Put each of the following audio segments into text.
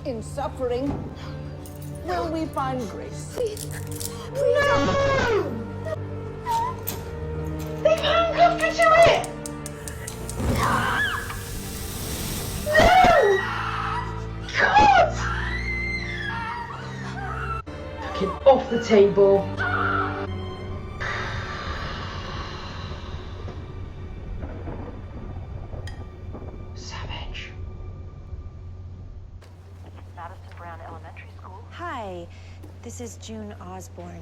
In suffering, will we find grace? Please. No! They've handcuffed her to it! No! God! Fucking off the table. Savage. Hi, this is June Osborne.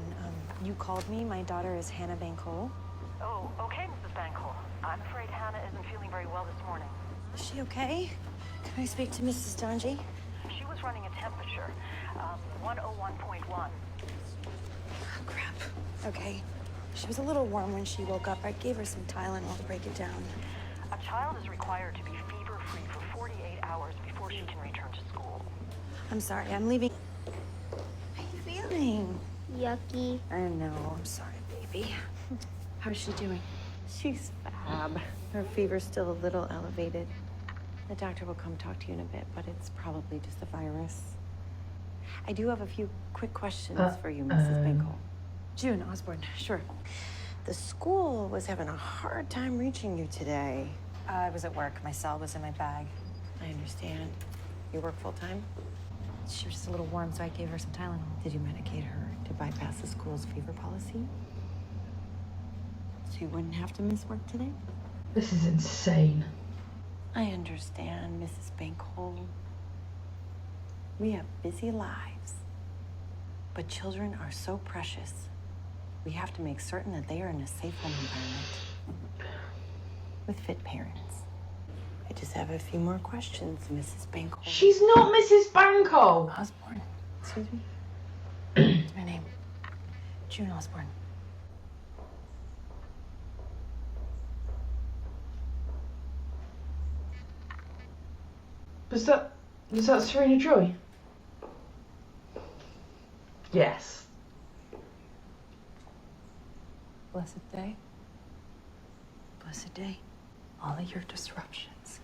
You called me. My daughter is Hannah Bankole. Oh, okay, Mrs. Bankole. I'm afraid Hannah isn't feeling very well this morning. Is she okay? Can I speak to Mrs. Donji? She was running a temperature, 101.1. Oh, crap. Okay. She was a little warm when she woke up. I gave her some Tylenol to break it down. A child is required to be fever-free for 48 hours before she can return to school. I'm sorry, I'm leaving. How are you feeling? Yucky. I know, I'm sorry, baby. How's she doing? She's fab. Her fever's still a little elevated. The doctor will come talk to you in a bit, but it's probably just a virus. I do have a few quick questions for you, Mrs. Bankole. June Osborne, sure. The school was having a hard time reaching you today. I was at work. My cell was in my bag. I understand. You work full-time? She was just a little warm, so I gave her some Tylenol. Did you medicate her to bypass the school's fever policy? So you wouldn't have to miss work today? This is insane. I understand, Mrs. Bankole. We have busy lives, but children are so precious. We have to make certain that they are in a safe home environment with fit parents. I just have a few more questions, Mrs. Bankole. She's not Mrs. Bankole. Osborne. Excuse me? What's my name? June Osborne. Was that Serena Joy? Yes. Blessed day. Blessed day. All of your disruptions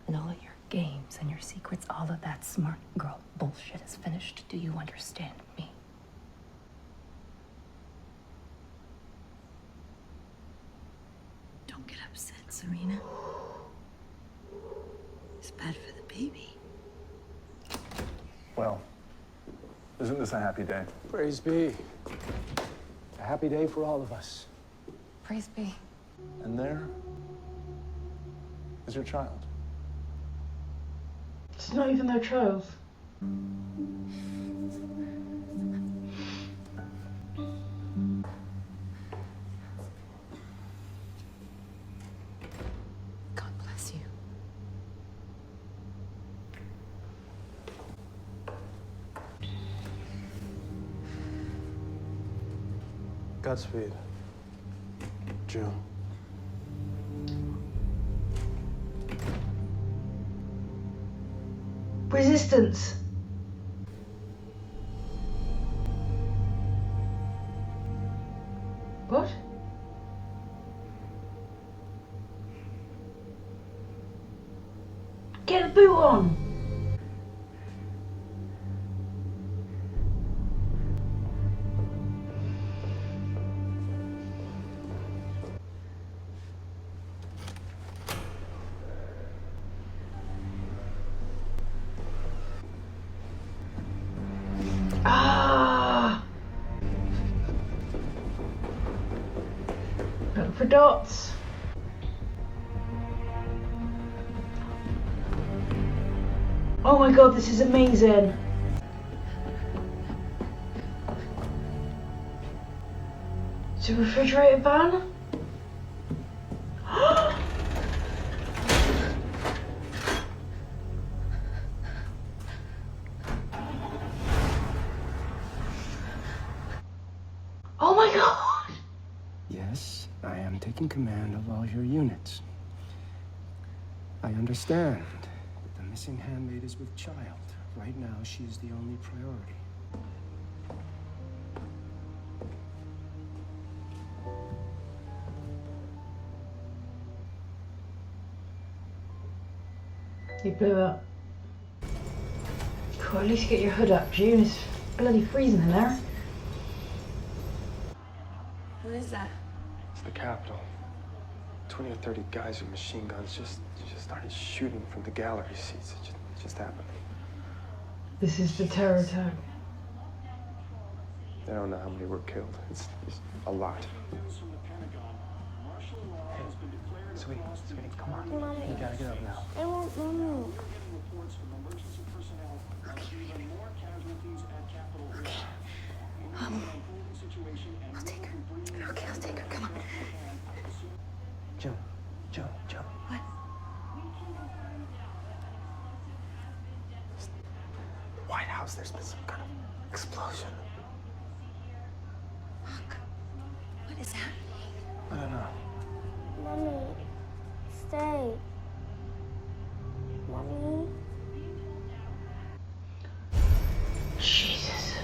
and all of your games and your secrets, all of that smart girl bullshit is finished. Do you understand me? Don't get upset, Serena. It's bad for the baby. Well, isn't this a happy day? Praise be. A happy day for all of us. Praise be. And there is your child. It's not even their child. God bless you. Godspeed, June. Resistance. What? Get the boot on. Ah! Look for dots. Oh my god, this is amazing. It's a refrigerator van. Oh my god! Yes, I am taking command of all your units. I understand. The missing handmaid is with child. Right now, she is the only priority. He blew up. Well, at least get your hood up, June. It's bloody freezing in there. What is that? It's the Capitol. 20 or 30 guys with machine guns just started shooting from the gallery seats. It just happened. This is the terror attack. They don't know how many were killed. It's a lot. Hey, sweetie, come on. Mommy. You gotta get up now. I won't, Mommy. I'll take her. Okay, I'll take her. Come on. Joe. What? White House, there's been some kind of explosion. Fuck. What is happening? I don't know. Mommy, stay. Mommy. Jesus.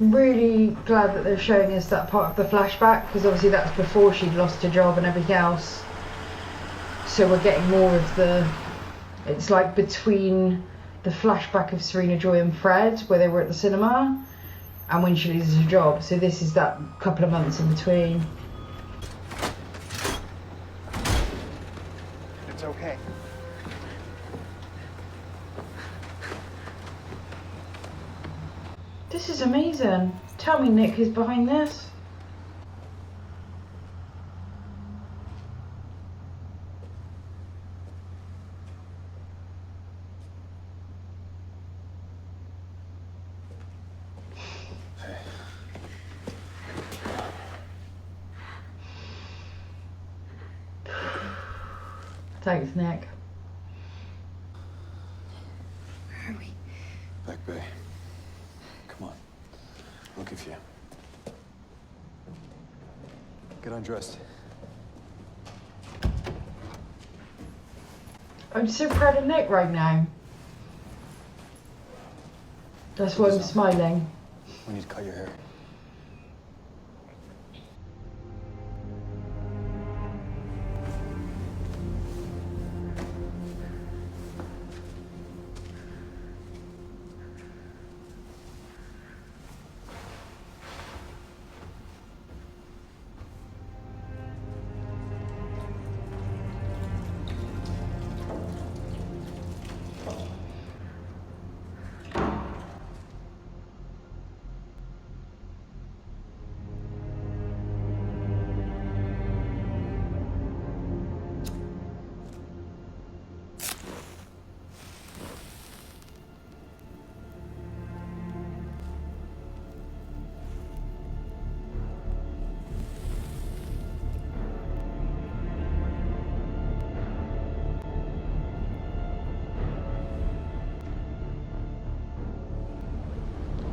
I'm really glad that they're showing us that part of the flashback, because obviously that's before she'd lost her job and everything else. So we're getting more of the... It's like between the flashback of Serena Joy and Fred, where they were at the cinema, and when she loses her job. So this is that couple of months in between. It's okay. This is amazing. Tell me, Nick, who's behind this? Thanks, Nick. Where are we? Back Bay. Come on. Looking for you. Get undressed. I'm so proud of Nick right now. That's why I'm smiling. We need to cut your hair.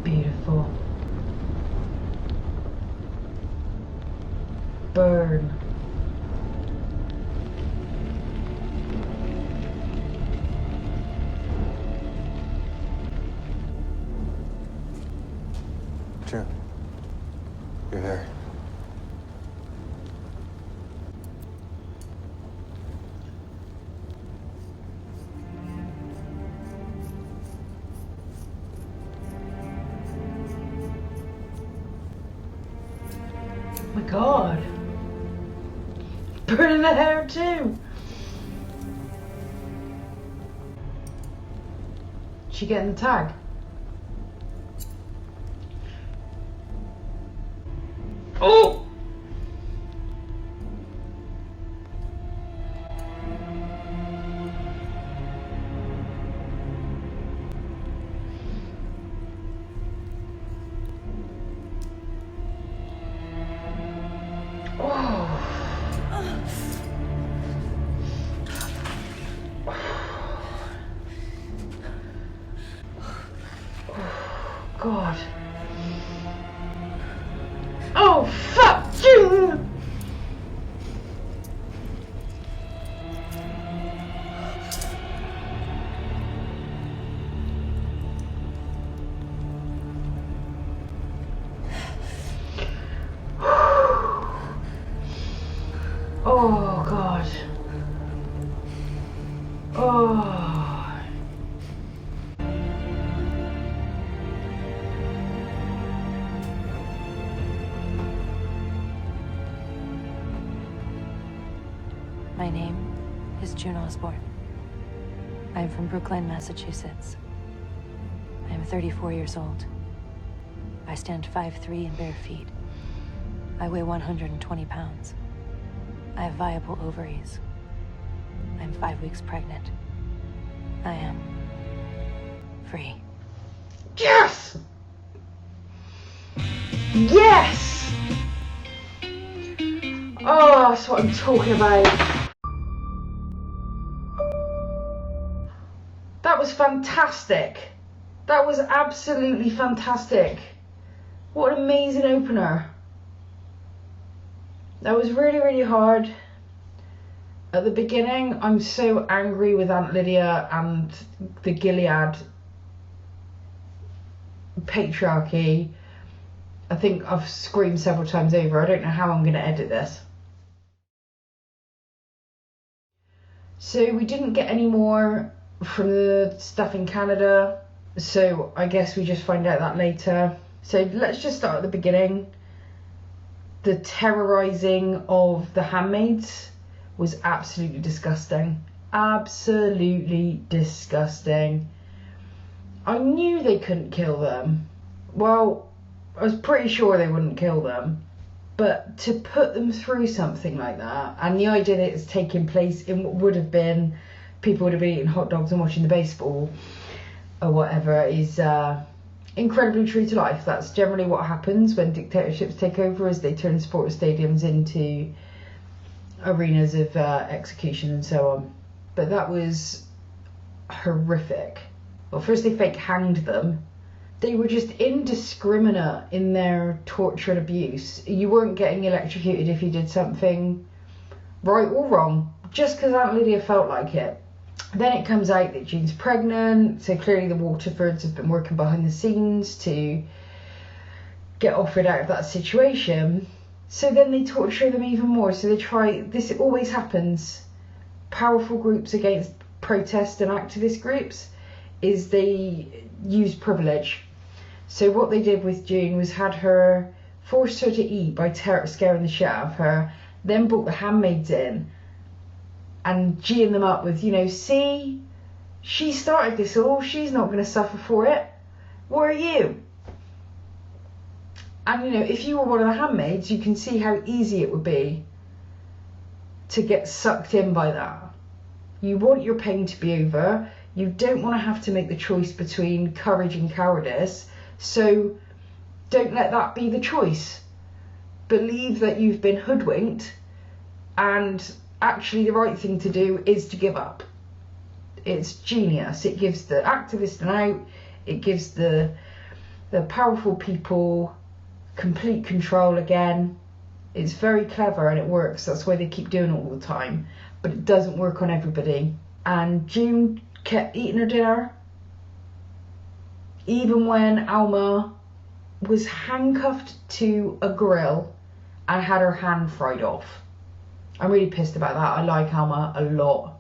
Beautiful. Burn. June. Your hair. Oh my god. Burning the hair too. She getting the tag? Oh! God. Oh, fuck you! Oh, God. Oh. My name is June Osborne. I am from Brookline, Massachusetts. I am 34 years old. I stand 5'3" in bare feet. I weigh 120 pounds. I have viable ovaries. I am 5 weeks pregnant. I am free. Yes! Yes! Oh, that's what I'm talking about. That was fantastic. That was absolutely fantastic. What an amazing opener. That was really, really hard. At the beginning, I'm so angry with Aunt Lydia and the Gilead patriarchy. I think I've screamed several times over. I don't know how I'm going to edit this. So we didn't get any more from the stuff in Canada, so I guess we just find out that later. So let's just start at the beginning. The terrorizing of the handmaids was absolutely disgusting. Absolutely disgusting. I knew they couldn't kill them. Well, I was pretty sure they wouldn't kill them. But to put them through something like that, and the idea that it's taking place in what would have been, people would have been eating hot dogs and watching the baseball or whatever, is incredibly true to life. That's generally what happens when dictatorships take over, is they turn sports stadiums into arenas of execution and so on. But that was horrific. Well, first they fake hanged them. They were just indiscriminate in their torture and abuse. You weren't getting electrocuted if you did something right or wrong, just because Aunt Lydia felt like it. Then it comes out that June's pregnant, so clearly the Waterfords have been working behind the scenes to get Offred out of that situation. So then they torture them even more. So they try, this always happens, powerful groups against protest and activist groups, is they use privilege. So what they did with June was forced her to eat by scaring the shit out of her, then brought the handmaids in and geeing them up with, see, she started this all, she's not going to suffer for it. What are you? And if you were one of the handmaids, you can see how easy it would be to get sucked in by that. You want your pain to be over. You don't want to have to make the choice between courage and cowardice. So don't let that be the choice. Believe that you've been hoodwinked, and actually the right thing to do is to give up. It's genius. It gives the activist an out. It gives the powerful people complete control again. It's very clever and it works. That's why they keep doing it all the time. But it doesn't work on everybody. And June kept eating her dinner, even when Alma was handcuffed to a grill and had her hand fried off. I'm really pissed about that. I like Alma a lot.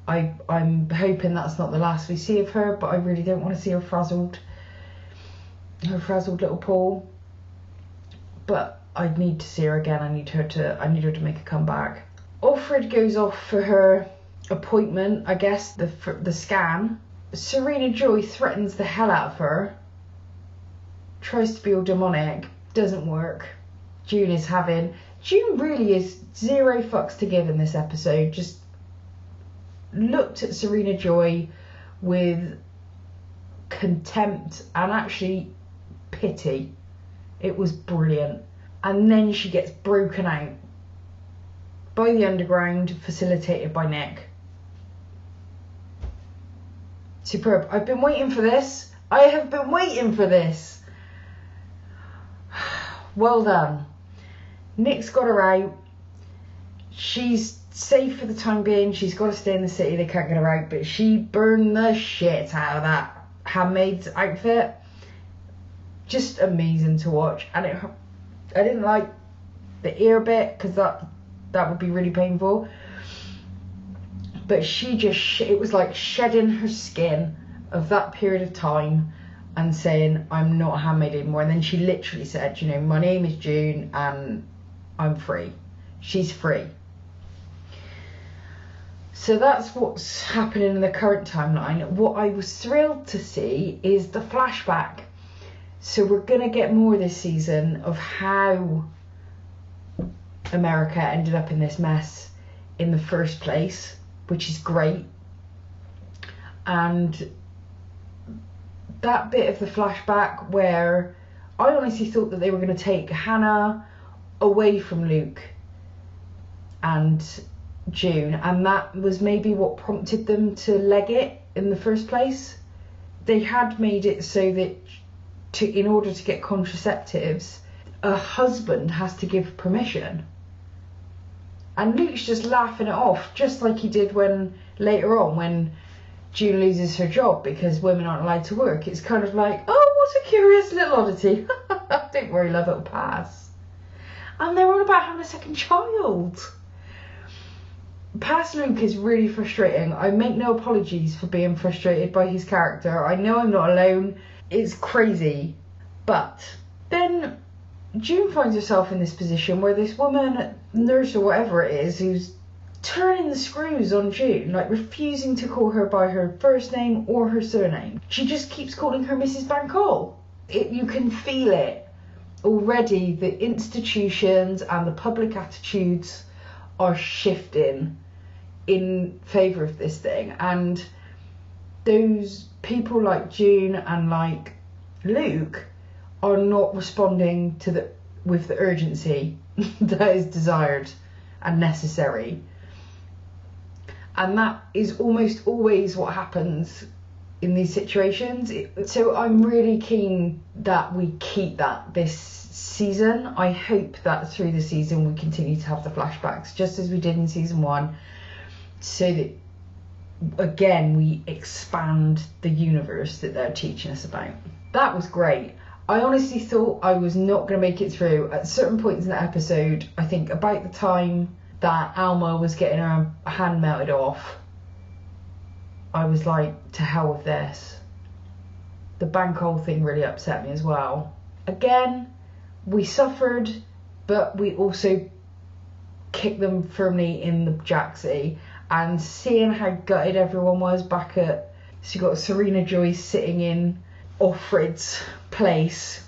I'm hoping that's not the last we see of her, but I really don't want to see her frazzled little paw. But I need to see her again. I need her to make a comeback. Offred goes off for her appointment, I guess, the scan. Serena Joy threatens the hell out of her, tries to be all demonic, doesn't work. June really is zero fucks to give in this episode. Just looked at Serena Joy with contempt and actually pity. It was brilliant. And then she gets broken out by the underground, facilitated by Nick. Superb. I've been waiting for this. I have been waiting for this. Well done. Nick's got her out. She's safe for the time being. She's got to stay in the city. They can't get her out. But she burned the shit out of that handmaid's outfit. Just amazing to watch. And I didn't like the ear bit, because that would be really painful. But it was like shedding her skin of that period of time and saying, I'm not a handmaid anymore. And then she literally said, my name is June and I'm free. She's free. So that's what's happening in the current timeline. What I was thrilled to see is the flashback. So we're going to get more this season of how America ended up in this mess in the first place, which is great. And that bit of the flashback where I honestly thought that they were going to take Hannah away from Luke and June, and that was maybe what prompted them to leg it in the first place. They had made it so that in order to get contraceptives, a husband has to give permission. And Luke's just laughing it off, just like he did when later on when June loses her job because women aren't allowed to work. It's kind of like, oh, what a curious little oddity. Don't worry, love, it'll pass. And they're all about having a second child. Past Luke is really frustrating. I make no apologies for being frustrated by his character. I know I'm not alone. It's crazy. But then June finds herself in this position where this woman, nurse or whatever it is, who's turning the screws on June, like refusing to call her by her first name or her surname. She just keeps calling her Mrs. Bancol. You can feel it already. The institutions and the public attitudes are shifting in favour of this thing, and those people like June and like Luke are not responding to with the urgency that is desired and necessary. And that is almost always what happens in these situations. So I'm really keen that we keep that this season. I hope that through the season we continue to have the flashbacks just as we did in season 1, so that again we expand the universe that they're teaching us about. That was great. I honestly thought I was not going to make it through. At certain points in the episode, I think about the time that Alma was getting her hand melted off, I was like, to hell with this. The Bancol thing really upset me as well. Again, we suffered, but we also kicked them firmly in the jacksie. And seeing how gutted everyone was back at... So you got Serena Joyce sitting in Offred's place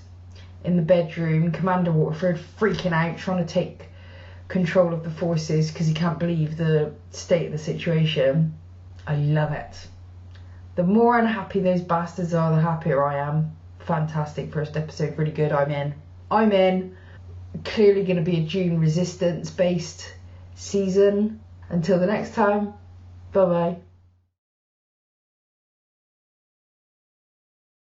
in the bedroom, Commander Waterford freaking out, trying to take control of the forces because he can't believe the state of the situation. I love it. The more unhappy those bastards are, the happier I am. Fantastic first episode, really good. I'm in. Clearly going to be a June Resistance based season. Until the next time, bye bye.